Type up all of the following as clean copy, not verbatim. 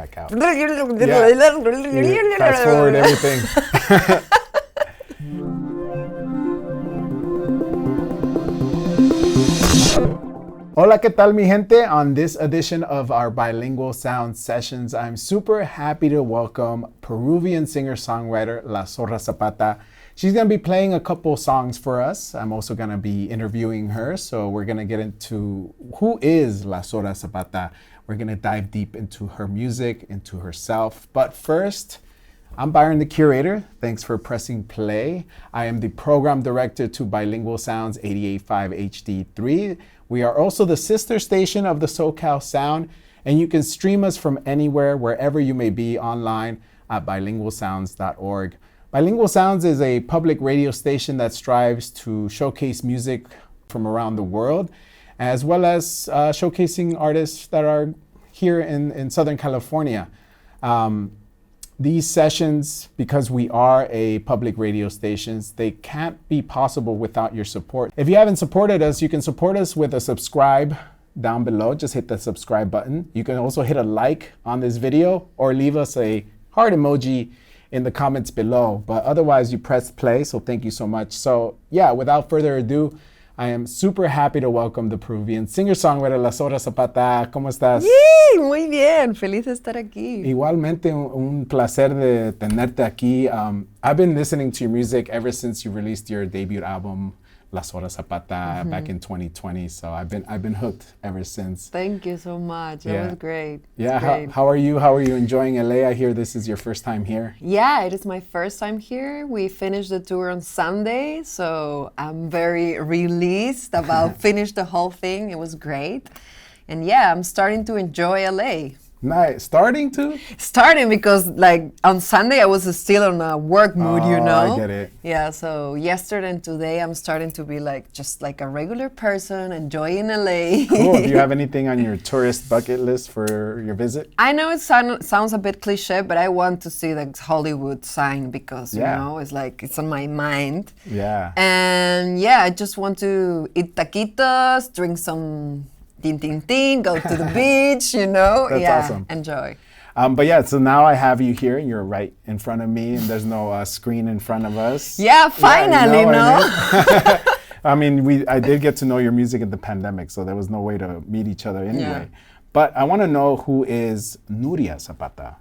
back out. Yeah. You fast forward everything. Hola, ¿qué tal, mi gente? On this edition of our Bilingual Sound Sessions, I'm super happy to welcome Peruvian singer-songwriter La Zorra Zapata. She's going to be playing a couple songs for us. I'm also going to be interviewing her, so we're going to get into who is La Zorra Zapata. We're going to dive deep into her music, into herself. But first, I'm Byron, the curator. Thanks for pressing play. I am the program director to Bilingual Sounds 88.5 HD3. We are also the sister station of the SoCal Sound, and you can stream us from anywhere, wherever you may be online at bilingualsounds.org. Bilingual Sounds is a public radio station that strives to showcase music from around the world, as well as showcasing artists that are here in Southern California. These sessions, because we are a public radio station, they can't be possible without your support. If you haven't supported us, you can support us with a subscribe down below. Just hit the subscribe button. You can also hit a like on this video or leave us a heart emoji in the comments below. But otherwise, you press play, so thank you so much. So yeah, without further ado, I am super happy to welcome the Peruvian singer-songwriter La Zorra Zapata. ¿Cómo estás? Sí, muy bien, feliz de estar aquí. Igualmente, un placer de tenerte aquí. I've been listening to your music ever since you released your debut album, La Zorra Zapata, back in 2020. So I've been hooked ever since. Thank you so much. That was great. Yeah, great. How are you? How are you enjoying LA? I hear this is your first time here. Yeah, it is my first time here. We finished the tour on Sunday, so I'm very released about finish the whole thing. It was great. And yeah, I'm starting to enjoy LA. Nice. Starting because like on Sunday I was still on a work mood, you know. I get it. Yeah, so yesterday and today I'm starting to be like just like a regular person enjoying LA. Cool. Do you have anything on your tourist bucket list for your visit? I know it sounds a bit cliche, but I want to see the Hollywood sign because you know it's like it's on my mind. Yeah. And yeah, I just want to eat taquitos, drink some tin tin tin, go to the beach, you know. That's awesome. Enjoy. But yeah, so now I have you here. You're right in front of me, and there's no screen in front of us. Yeah, finally, I mean, I did get to know your music in the pandemic, so there was no way to meet each other anyway. Yeah. But I want to know who is Nuria Zapata.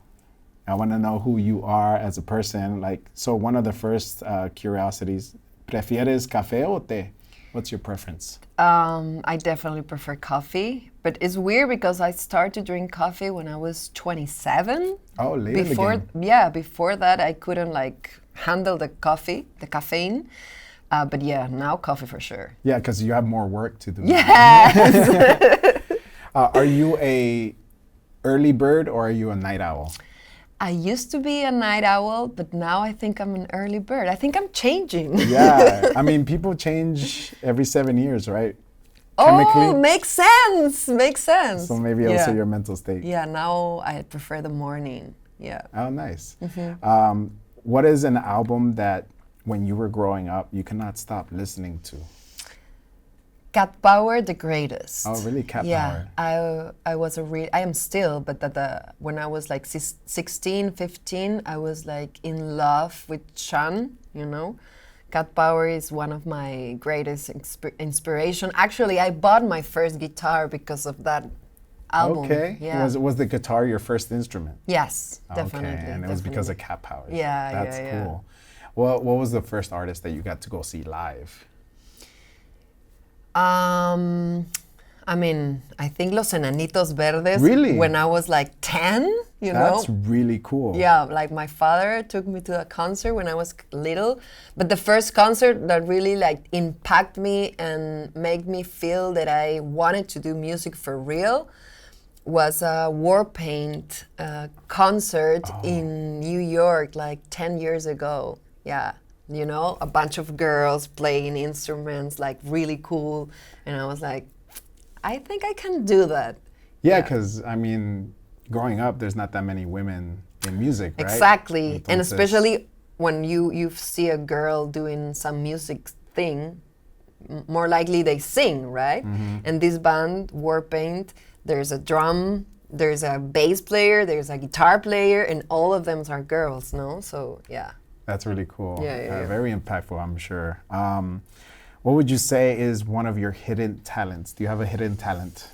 I want to know who you are as a person. Like, so one of the first curiosities, ¿prefieres café o té? What's your preference? I definitely prefer coffee, but it's weird because I started to drink coffee when I was 27. Oh, late in the game. Yeah, before that I couldn't like handle the caffeine. But yeah, now coffee for sure. Yeah, because you have more work to do. Yes. Are you a early bird or are you a night owl? I used to be a night owl, but now I think I'm an early bird. I think I'm changing. Yeah, I mean, people change every 7 years, right? Oh, makes sense. Makes sense. So maybe also your mental state. Yeah, now I prefer the morning. Yeah. Oh, nice. What is an album that when you were growing up, you cannot stop listening to? Cat Power, the greatest. Oh, really? Cat Power. Yeah, I am still, but when I was like 16, 15, I was like in love with Sean, you know. Cat Power is one of my greatest inspiration. Actually, I bought my first guitar because of that album. Okay. Yeah. Was the guitar your first instrument? Yes, definitely. Okay, and it was because of Cat Power. Yeah, That's cool. Well, what was the first artist that you got to go see live? I mean, I think Los Enanitos Verdes. Really? When I was like 10, you know. That's really cool. Yeah, like my father took me to a concert when I was little. But the first concert that really like impacted me and made me feel that I wanted to do music for real was a Warpaint concert in New York like 10 years ago. Yeah. You know, a bunch of girls playing instruments, like really cool. And I was like, I think I can do that. Yeah, because I mean, growing up, there's not that many women in music, right? Exactly. Entonces, and especially when you see a girl doing some music thing, more likely they sing, right? And this band, Warpaint, there's a drum there's a bass player, there's a guitar player, and all of them are girls, no? So yeah. That's really cool. Yeah. Very impactful, I'm sure. What would you say is one of your hidden talents? Do you have a hidden talent?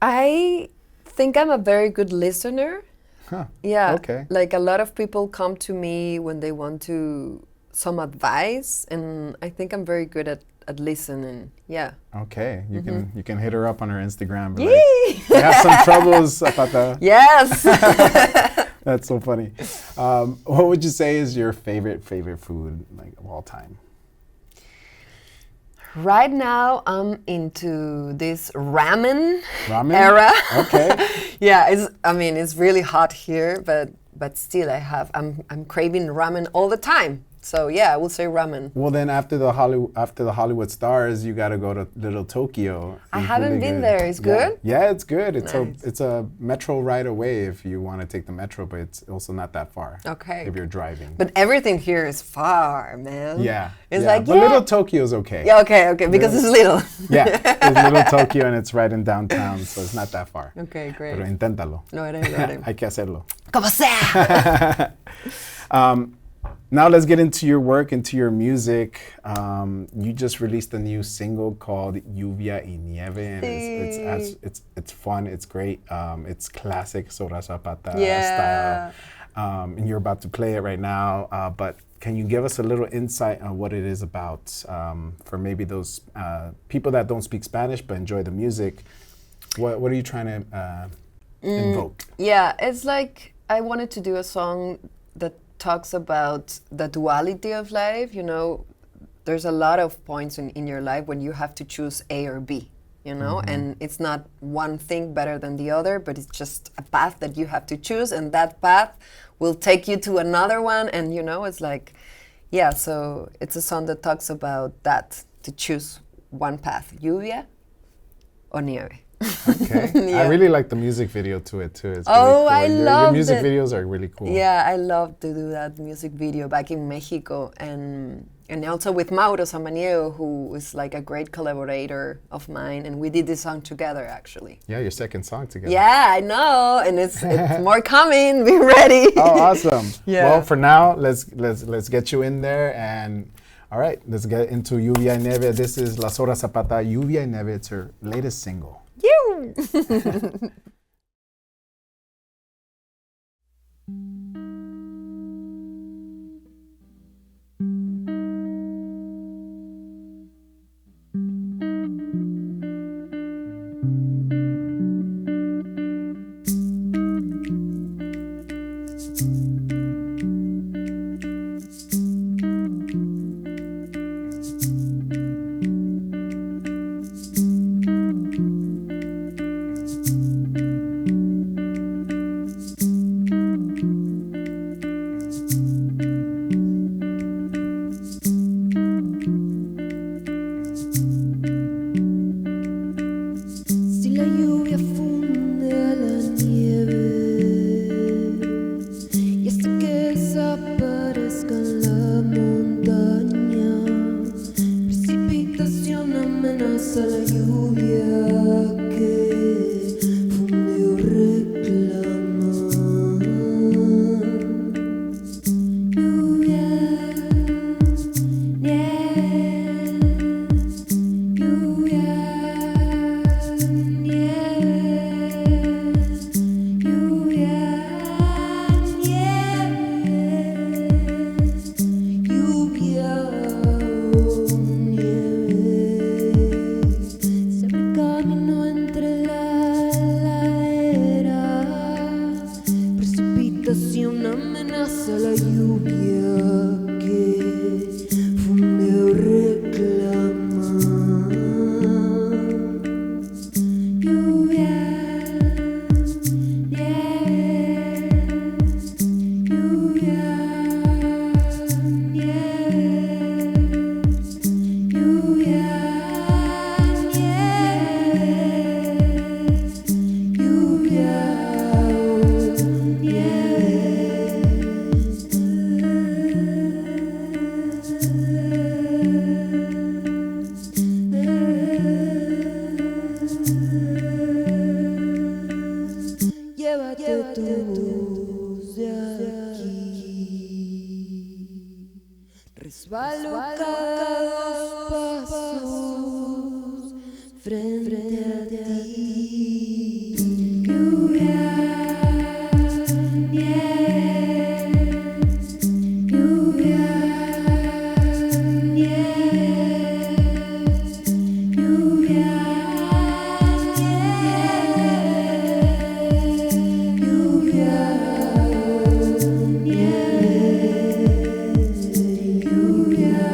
I think I'm a very good listener. Huh. Yeah. Okay. Like a lot of people come to me when they want some advice, and I think I'm very good at listening. Yeah. Okay. You can hit her up on her Instagram. Be Yay! like, I have some troubles, Zapata. Yes. That's so funny. What would you say is your favorite food, like, of all time? Right now, I'm into this ramen Ramen? era. Okay. Yeah, it's really hot here, but still, I'm craving ramen all the time. So yeah, I will say ramen. Well, then after the Hollywood Stars, you got to go to Little Tokyo. I It's haven't really been good. there. It's Yeah. good? Yeah, it's good. Nice. It's a metro right away if you want to take the metro, but it's also not that far. Okay. If you're driving. But everything here is far, man. Yeah. It's yeah. like, but yeah. Little Tokyo's okay. Yeah, okay, because it's little. Yeah, it's Little Tokyo and it's right in downtown, so it's not that far. Okay, great. Pero inténtalo. Lo haré. Hay que hacerlo. Como sea. Now let's get into your work, into your music. You just released a new single called Lluvia y Nieve, and it's fun, it's great, it's classic Sora Zapata Yeah. style. And you're about to play it right now, but can you give us a little insight on what it is about for maybe those people that don't speak Spanish but enjoy the music? What are you trying to invoke? Yeah, it's like I wanted to do a song that talks about the duality of life. You know, there's a lot of points in your life when you have to choose A or B, you know, and it's not one thing better than the other, but it's just a path that you have to choose, and that path will take you to another one, and you know, it's like, yeah, so it's a song that talks about that, to choose one path, lluvia o nieve. Okay. Yeah. I really like the music video to it too. It's Oh, really cool. I Your loved music it. videos are really cool. Yeah, I love to do that music video back in Mexico, and also with Mauro Samaniego, who is like a great collaborator of mine, and we did this song together actually. Yeah, your second song together. Yeah, I know, and it's more coming. Be ready. Oh, awesome. Yeah. Well, for now, let's get you in there, and all right, let's get into Lluvia y Nieve. This is La Sora Zapata, Lluvia y Nieve. It's her latest single. You. Si la lluvia funde a la nieve y hace que desaparezca la montaña, precipitación amenaza la lluvia que fundió reclama. Lluvia, nieve, lluvia. Se abre camino entre la ladera, precipitación amenaza la lluvia que fundió reclama. Lluvia, nieve, lluvia, nieve, lluvia, nieve, lluvia, nieve. de aquí. Resbalo cada dos pasos frente a ti. Lluvia, nieve, lluvia, nieve, lluvia, nieve, lluvia,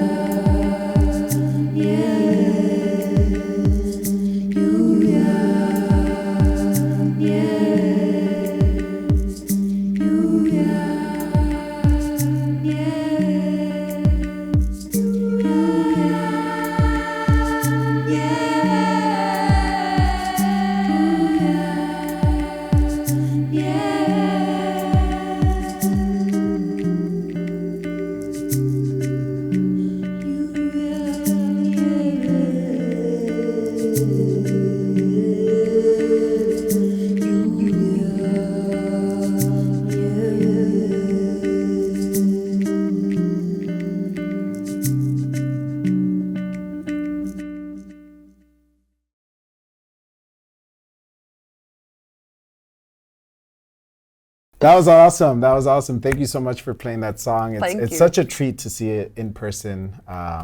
That was awesome. That was awesome. Thank you so much for playing that song. Thank It's you. such a treat to see it in person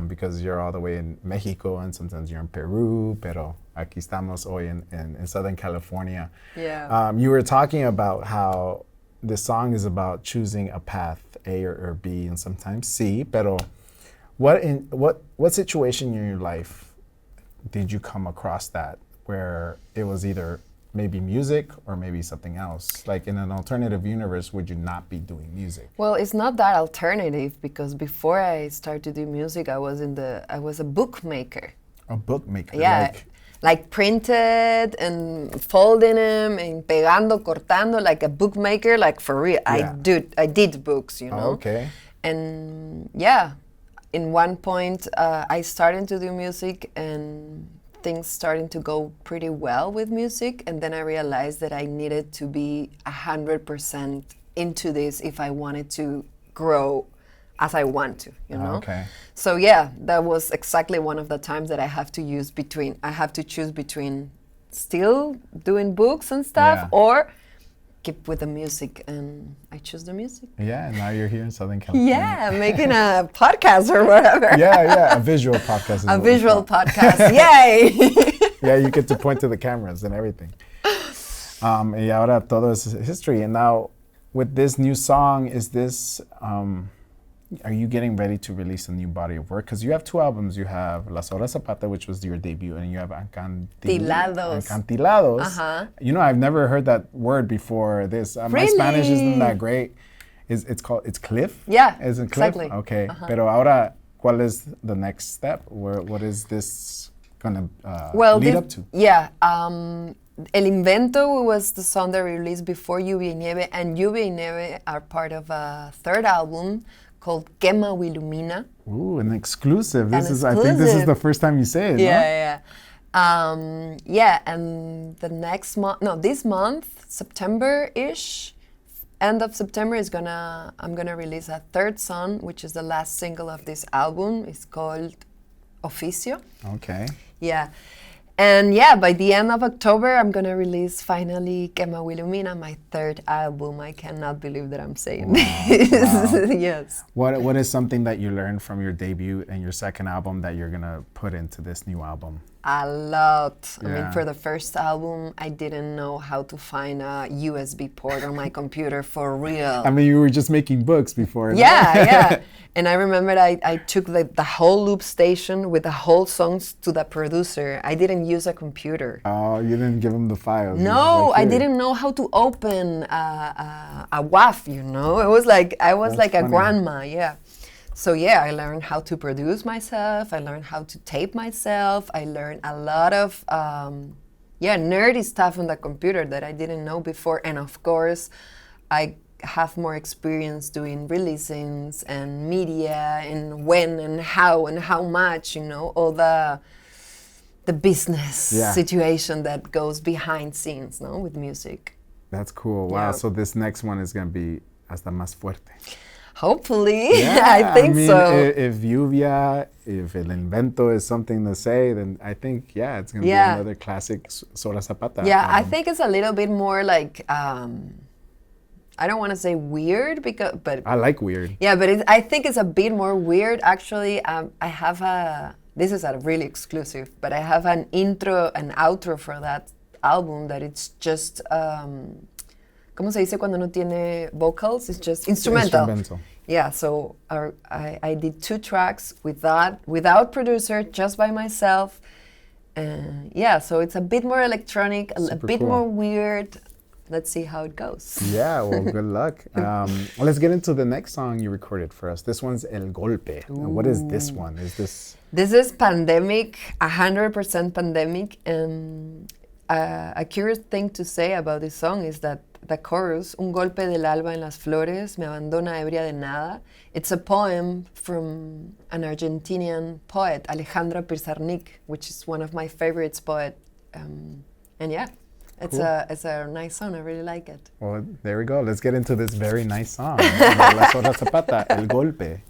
because you're all the way in Mexico and sometimes you're in Peru, pero aquí estamos hoy in Southern California. Yeah. You were talking about how this song is about choosing a path, A or B, and sometimes C. Pero what situation in your life did you come across that where it was either maybe music or maybe something else? Like in an alternative universe, would you not be doing music? Well, it's not that alternative because before I started to do music, I was a bookmaker. A bookmaker. Yeah, like printed and folding them and pegando, cortando, like a bookmaker, like for real. Yeah. I did books, you know. Okay. And yeah, in one point, I started to do music and things starting to go pretty well with music, and then I realized that I needed to be 100% into this if I wanted to grow as I want to, you know? Okay. So yeah, that was exactly one of the times that I have to choose between still doing books and stuff Yeah. or keep with the music, and I choose the music. Yeah, and now you're here in Southern California. Yeah, making a podcast or whatever. Yeah, a visual podcast. Is A what we visual call it. podcast, yay! Yeah, you get to point to the cameras and everything. Y ahora todo es history. And now, with this new song, is this, are you getting ready to release a new body of work? Because you have two albums. You have La Zorra Zapata, which was your debut, and you have Tilados. Encantilados. Uh-huh. You know, I've never heard that word before this. My Really? Spanish isn't that great. It's Cliff? Yeah, Is it Cliff? exactly. Okay. Uh-huh. Pero ahora, ¿cuál is the next step? What is this gonna lead up to? Yeah, El Invento was the song that we released before Lluvia y Nieve, and Lluvia y Nieve are part of a third album called Quema o Ilumina. Ooh, an exclusive. An I think this is exclusive. the first time you say it, no? Yeah, and the next month, no, this month, September-ish, end of September I'm gonna release a third song, which is the last single of this album. It's called Oficio. Okay. Yeah. And yeah, by the end of October, I'm gonna release finally Quema o Ilumina, my third album. I cannot believe that I'm saying this. Wow. Yes. What is something that you learned from your debut and your second album that you're gonna put into this new album? A lot. I Yeah. mean, for the first album, I didn't know how to find a USB port on my computer for real. I mean, you were just making books before. no? Yeah. And I remember I took the whole loop station with the whole songs to the producer. I didn't use a computer. Oh, you didn't give him the files. You No, just like, I "Here." didn't know how to open a WAV, you know? It was like, I was That's like a funny. grandma, yeah. So yeah, I learned how to produce myself. I learned how to tape myself. I learned a lot of, nerdy stuff on the computer that I didn't know before. And of course, I have more experience doing releasings and media and when and how much, you know, all the business Yeah. situation that goes behind scenes, no, with music. That's cool. Wow. Yeah. So this next one is going to be hasta más fuerte. Hopefully, I think mean, so. If lluvia, if el invento is something to say, then I think, it's going to Yeah. be another classic Sora Zapata. Yeah, I think it's a little bit more like, I don't want to say weird, but I like weird. yeah, but I think it's a bit more weird. Actually, I have this is a really exclusive, but I have an intro and outro for that album that it's just, ¿cómo se dice cuando no tiene vocals? It's just instrumental. Yeah, so I did 2 tracks with that, without producer, just by myself. Yeah, so it's a bit more electronic, a Super bit cool. more weird. Let's see how it goes. Yeah, well, good luck. Let's get into the next song you recorded for us. This one's El Golpe. What is this one? Is this... This is pandemic, 100% pandemic. And a curious thing to say about this song is that the chorus, Un golpe del alba en las flores, me abandona ebria de nada. It's a poem from an Argentinian poet, Alejandra Pizarnik, which is one of my favorites poet. And yeah, it's a nice song. I really like it. Well, there we go. Let's get into this very nice song. La Sora Zapata, El Golpe.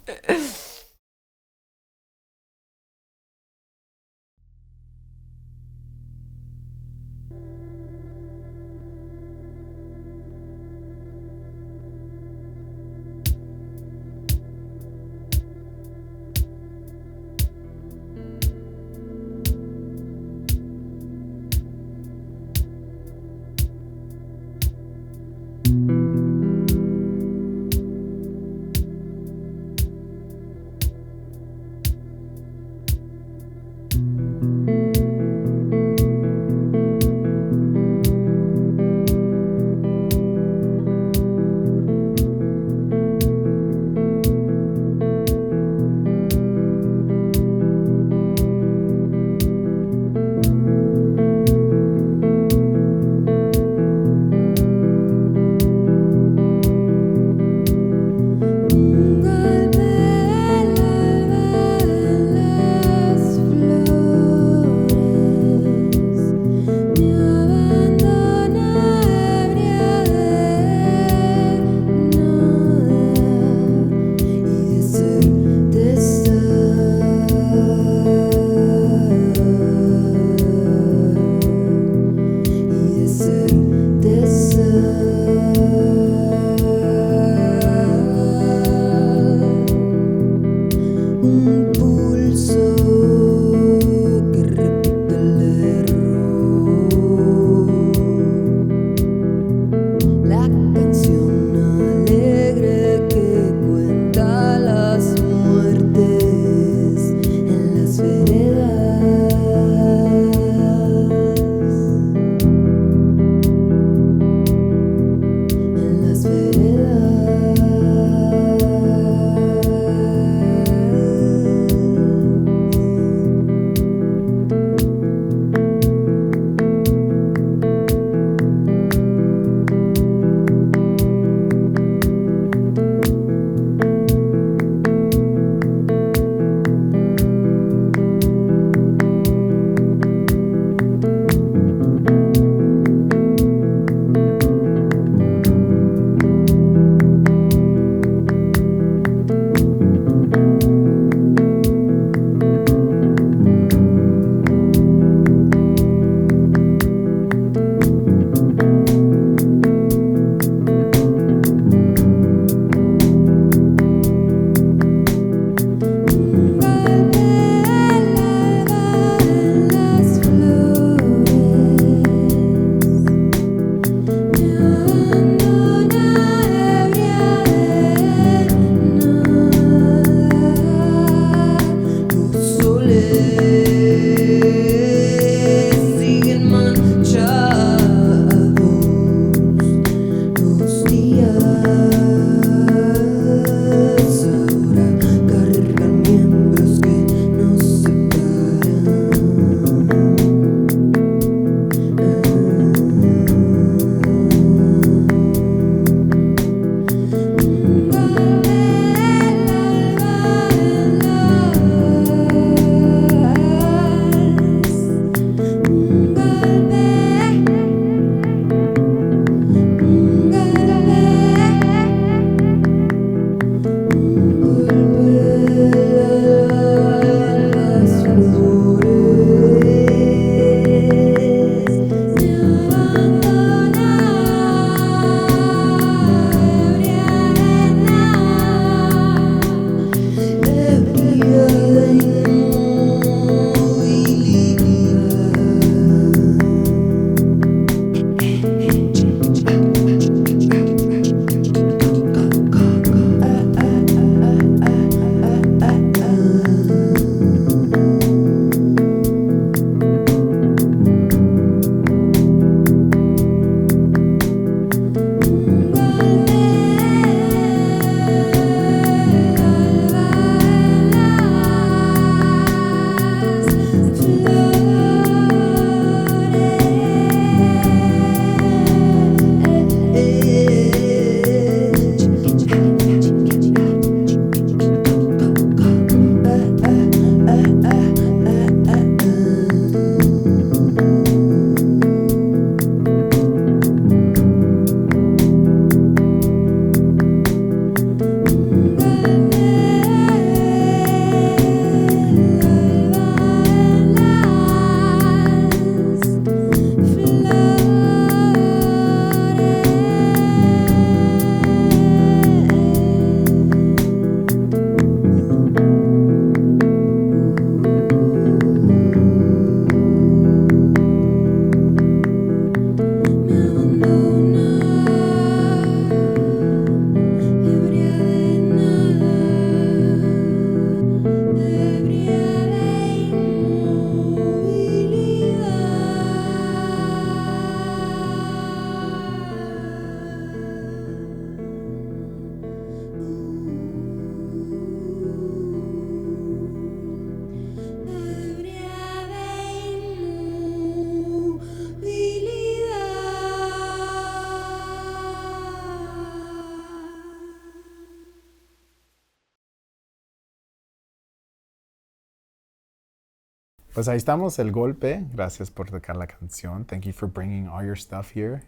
Pues ahí estamos, El Golpe. Gracias por tocar la canción. Thank you for bringing all your stuff here.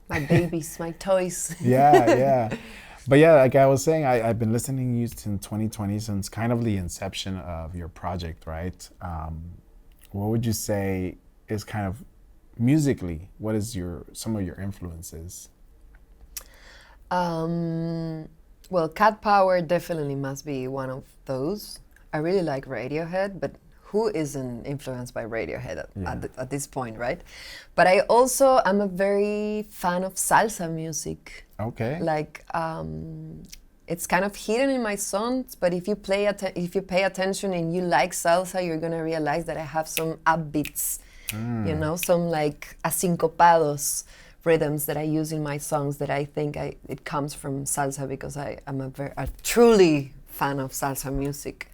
My babies, my toys. Yeah. But yeah, like I was saying, I've been listening to you since 2020, since kind of the inception of your project, right? What would you say is kind of musically, what is some of your influences? Well, Cat Power definitely must be one of those. I really like Radiohead, but who isn't influenced by Radiohead at this point, right? But I'm a very fan of salsa music. Okay. Like, it's kind of hidden in my songs, but if you pay attention and you like salsa, you're gonna realize that I have some upbeats, some like asincopados rhythms that I use in my songs that I think it comes from salsa because I'm a truly fan of salsa music.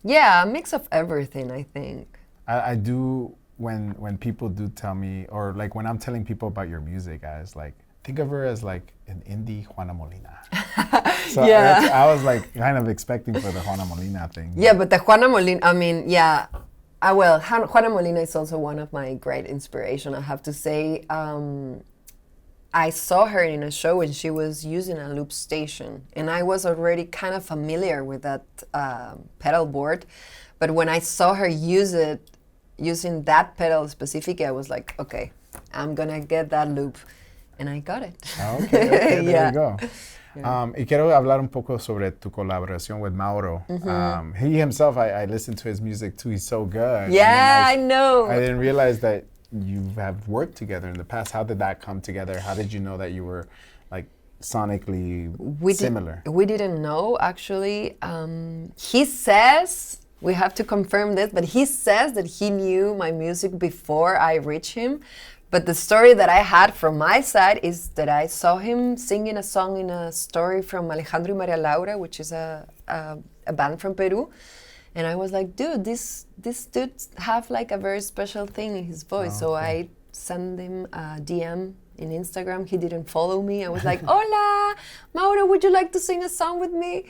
Yeah, a mix of everything, I think. I do, when people do tell me, or like when I'm telling people about your music, I was like, think of her as like an indie Juana Molina. So Yeah. I was like kind of expecting for the Juana Molina thing. Yeah, but the Juana Molina, I mean, yeah. Juana Molina is also one of my great inspiration, I have to say. I saw her in a show when she was using a loop station, and I was already kind of familiar with that pedal board. But when I saw her use it, using that pedal specifically, I was like, okay, I'm gonna get that loop. And I got it. Okay, there Yeah. you go. Y quiero hablar un poco sobre tu colaboración with Mauro. He himself, I listened to his music too. He's so good. Yeah, I And then know. I didn't realize that you have worked together in the past. How did that come together? How did you know that you were like sonically similar? We didn't know, actually. He says, we have to confirm this, but he says that he knew my music before I reached him. But the story that I had from my side is that I saw him singing a song in a story from Alejandro y Maria Laura, which is a band from Peru. And I was like, dude, this dude have like a very special thing in his voice. So I sent him a DM in Instagram. He didn't follow me. I was like, hola, Mauro, would you like to sing a song with me?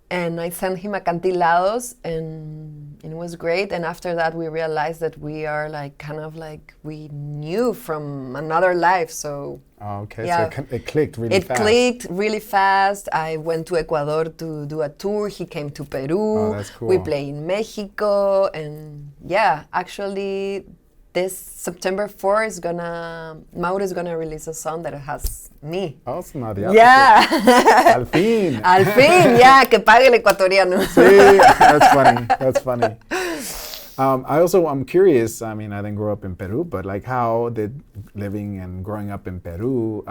And I sent him Acantilados, and it was great. And after that, we realized that we are like kind of like we knew from another life. So Okay, yeah. so it clicked really it fast. clicked really fast. I went to Ecuador to do a tour. He came to Peru. Oh, that's cool. We play in Mexico, and yeah, actually, this September 4 Mauro is gonna release a song that has me. Oh, it's not the opposite. Yeah. Al fin. Al fin, yeah, que pague el ecuatoriano. Sí, that's funny. I'm curious, I mean, I didn't grow up in Peru, but like how did living and growing up in Peru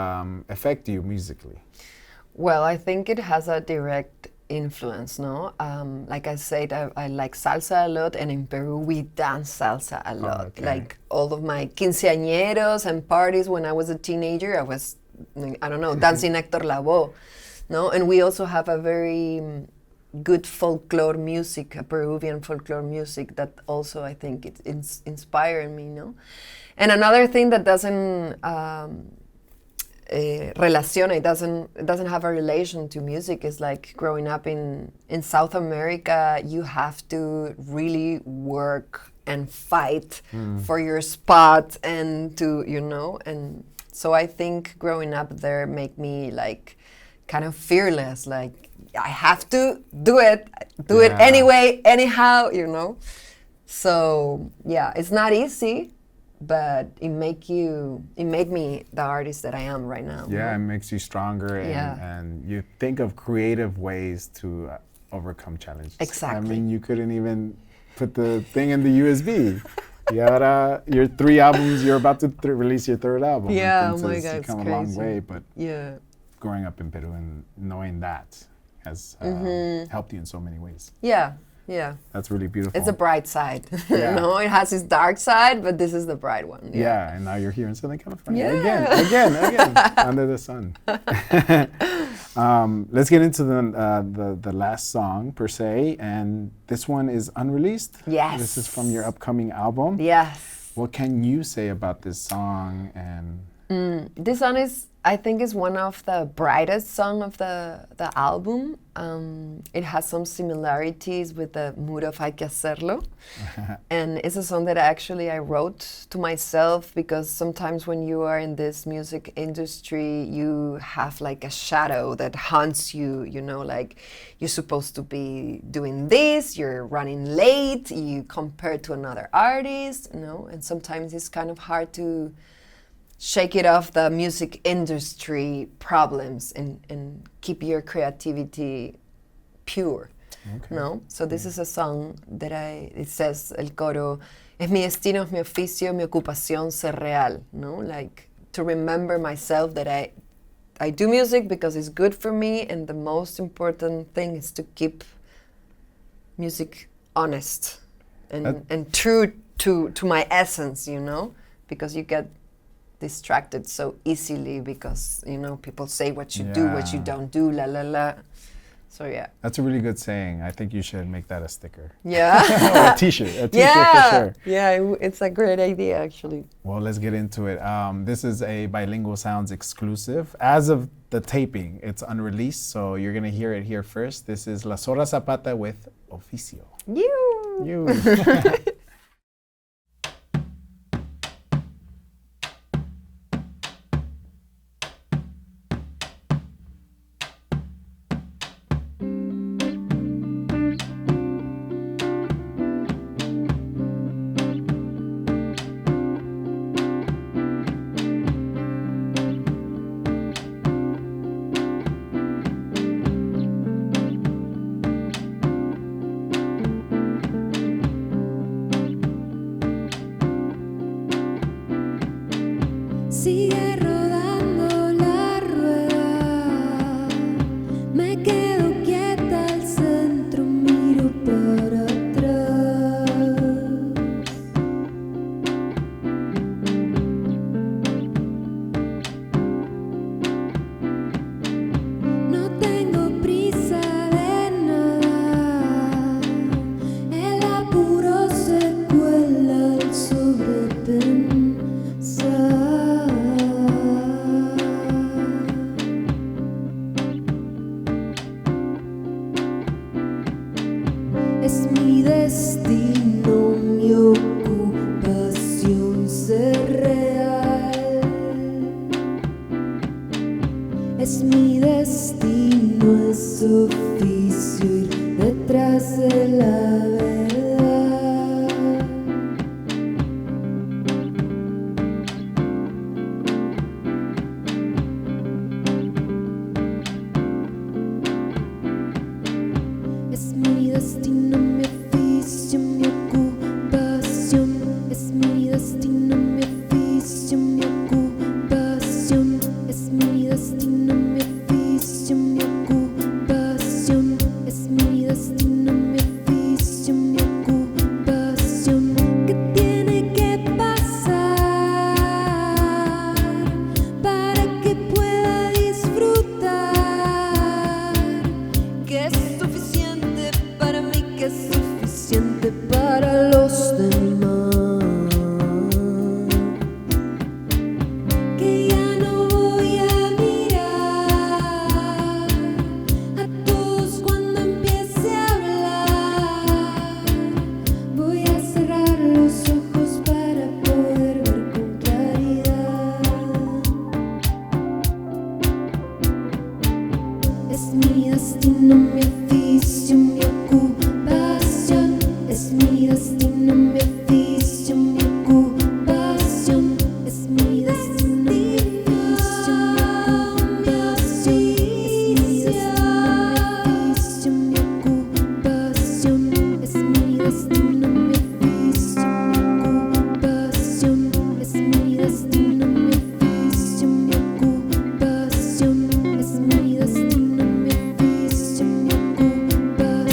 affect you musically? Well, I think it has a direct influence, no? Like I said, I like salsa a lot, and in Peru we dance salsa a lot. okay. Like all of my quinceañeros and parties when I was a teenager, I was, I don't know, dancing Hector Lavoe, no? And we also have a very good folklore music, a Peruvian folklore music that also I think it's inspiring me, no? And another thing that doesn't it doesn't have a relation to music is like growing up in South America, you have to really work and fight for your spot and to, and so I think growing up there make me like kind of fearless, like I have to do it anyway, anyhow, So yeah, it's not easy, but it made me the artist that I am right now. Yeah, it makes you stronger and you think of creative ways to overcome challenges. Exactly. I mean, you couldn't even put the thing in the USB. Your 3 albums, you're about to release your 3rd album. Yeah, oh my Entonces, God, you it's come a long crazy. way, but Yeah. growing up in Peru and knowing that has helped you in so many ways. Yeah. Yeah. That's really beautiful. It's a bright side. Yeah. It has its dark side, but this is the bright one. Yeah, and now you're here in Southern California Yeah. again, under the sun. Let's get into the last song per se, and this one is unreleased. Yes. This is from your upcoming album. Yes. What can you say about this song? And This song is I think it's one of the brightest song of the album. It has some similarities with the mood of Hay que hacerlo. And it's a song that I wrote to myself, because sometimes when you are in this music industry, you have like a shadow that haunts you, you know, like you're supposed to be doing this, you're running late, you compare to another artist, you know, and sometimes it's kind of hard to shake it off the music industry problems and keep your creativity pure. Okay. No? So this is a song that it says, el coro, es mi destino, es mi oficio, mi ocupación ser real. No? Like to remember myself that I do music because it's good for me, and the most important thing is to keep music honest and true to my essence, you know? Because you get distracted so easily because, you know, people say what you do, what you don't do, la la la. So yeah. That's a really good saying. I think you should make that a sticker. Yeah. Or a t-shirt for sure. Yeah, it's a great idea actually. Well, let's get into it. This is a Bilingual Sounds exclusive. As of the taping, it's unreleased, so you're gonna hear it here first. This is La Zorra Zapata with Oficio. You. Sigue rodando la rueda, me quedo quieta al centro, miro para atrás. No tengo prisa de nada, el apuro se cuela al sobrepensar. Es mi destino, mi ocupación ser real. Es mi destino, es oficio ir detrás de la verdad. Es mi destino, mi oficio, mi ocupación. Es mi destino, mi oficio, mi ocupación. Es mi destino, mi oficio, mi ocupación. Es mi destino, mi oficio, mi ocupación. ¿Qué tiene que pasar para que pueda disfrutar? Que es suficiente para mí, que es suficiente para los demás. Que ya no voy a mirar a todos cuando empiece a hablar. Voy a cerrar los ojos para poder ver con claridad. Es mi destino, mi oficio, mi ocupación. Es mi destino, mi oficio, mi ocupación. Es mi destino, mi oficio, mi ocupación. Es mi destino, mi oficio, mi ocupación. Es mi destino, mi oficio, mi ocupación. Es mi destino, mi oficio, mi ocupación. Es mi destino, mi oficio, mi ocupación.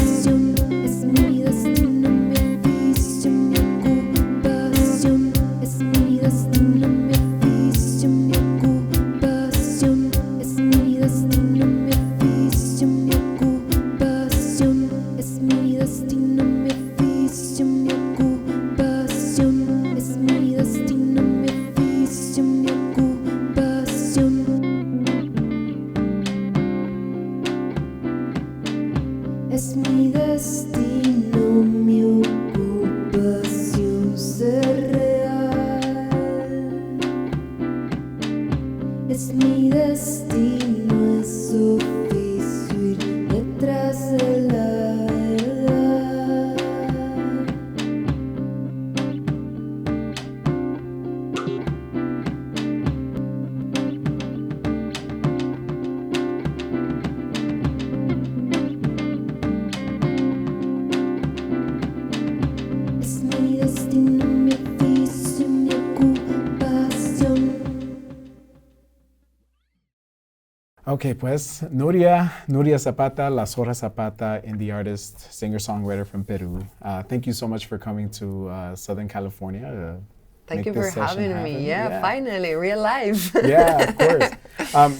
Okay, pues Nuria Zapata, La Zorra Zapata, indie artist, singer-songwriter from Peru. Thank you so much for coming to Southern California. Thank make you for this session having happen. me. Yeah, finally, real life. Yeah, of course.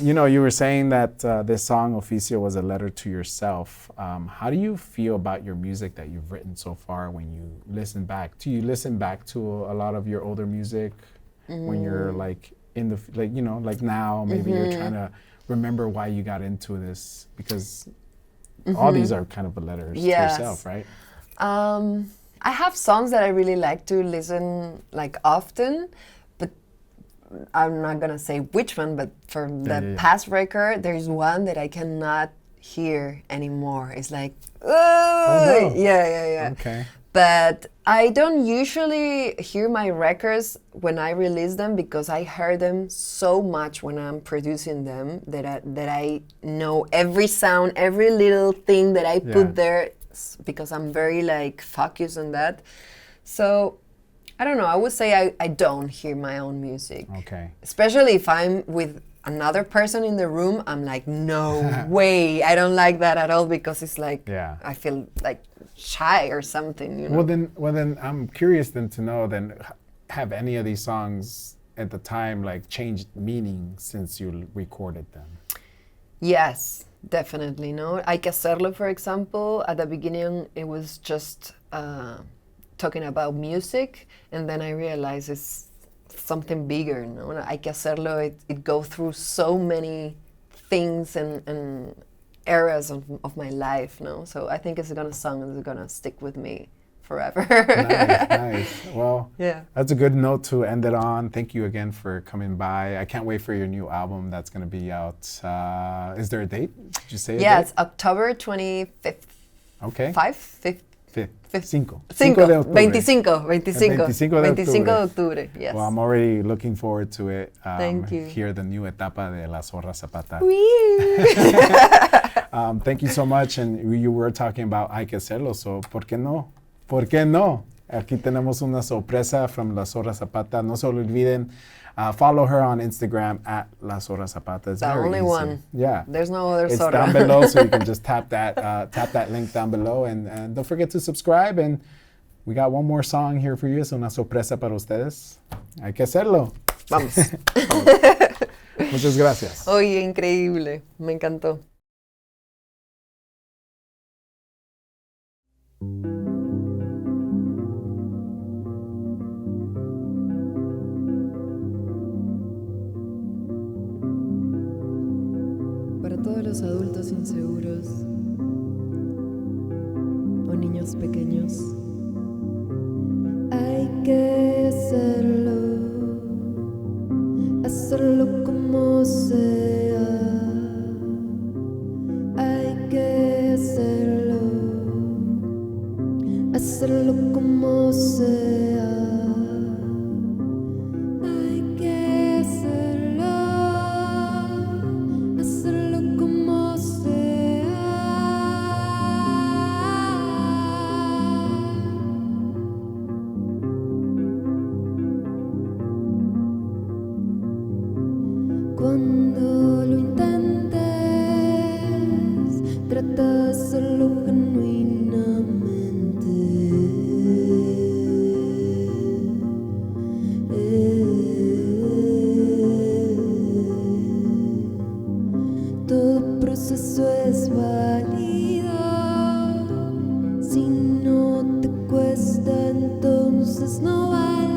You were saying that this song, Oficio, was a letter to yourself. How do you feel about your music that you've written so far when you listen back? Do you listen back to a lot of your older music when you're like in the, like now, maybe you're trying to remember why you got into this? Because all these are kind of letters to yourself, right? I have songs that I really like to listen like often, but I'm not gonna say which one, but for the past record, there's one that I cannot hear anymore. It's like, oh, no. yeah. Okay. But I don't usually hear my records when I release them because I heard them so much when I'm producing them that I know every sound, every little thing that I put there, because I'm very like focused on that. So I don't know, I would say I don't hear my own music. Okay. Especially if I'm with another person in the room, I'm like, no way, I don't like that at all, because it's like, I feel like shy or something, you know. Well then I'm curious then to know then, have any of these songs at the time like changed meaning since you recorded them? Yes, definitely. No, Hay que hacerlo, for example, at the beginning it was just talking about music, and then I realized it's something bigger. No, Hay que hacerlo. It goes through so many things and eras of my life. No, so I think it's gonna stick with me forever. Nice. Well, that's a good note to end it on. Thank you again for coming by. I can't wait for your new album that's going to be out. Is there a date? Did you say a date? It's October 25th. Okay. 5th? 5th. 5 Cinco de octubre. 25 de octubre, yes. Well, I'm already looking forward to it. Thank you. Hear the new etapa de La Zorra Zapata. Wee. Thank you so much. And you were talking about Hay que hacerlo, so ¿por qué no? ¿Por qué no? Aquí tenemos una sorpresa from La Zorra Zapata. No se olviden, follow her on Instagram at La Zorra Zapata. It's the very only easy. one. Yeah. There's no other It's Zorra. down below, so you can just tap that link down below. And don't forget to subscribe. And we got one more song here for you. Es una sorpresa para ustedes. Hay que hacerlo. Vamos. Muchas gracias. Oye, increíble. Me encantó. Para todos los adultos inseguros o niños pequeños, hay que hacerlo como sea, hay que hacerlo como sea. Cuando lo intentes, trata de hacerlo genuinamente. Todo proceso es válido. Si no te cuesta, entonces no vale.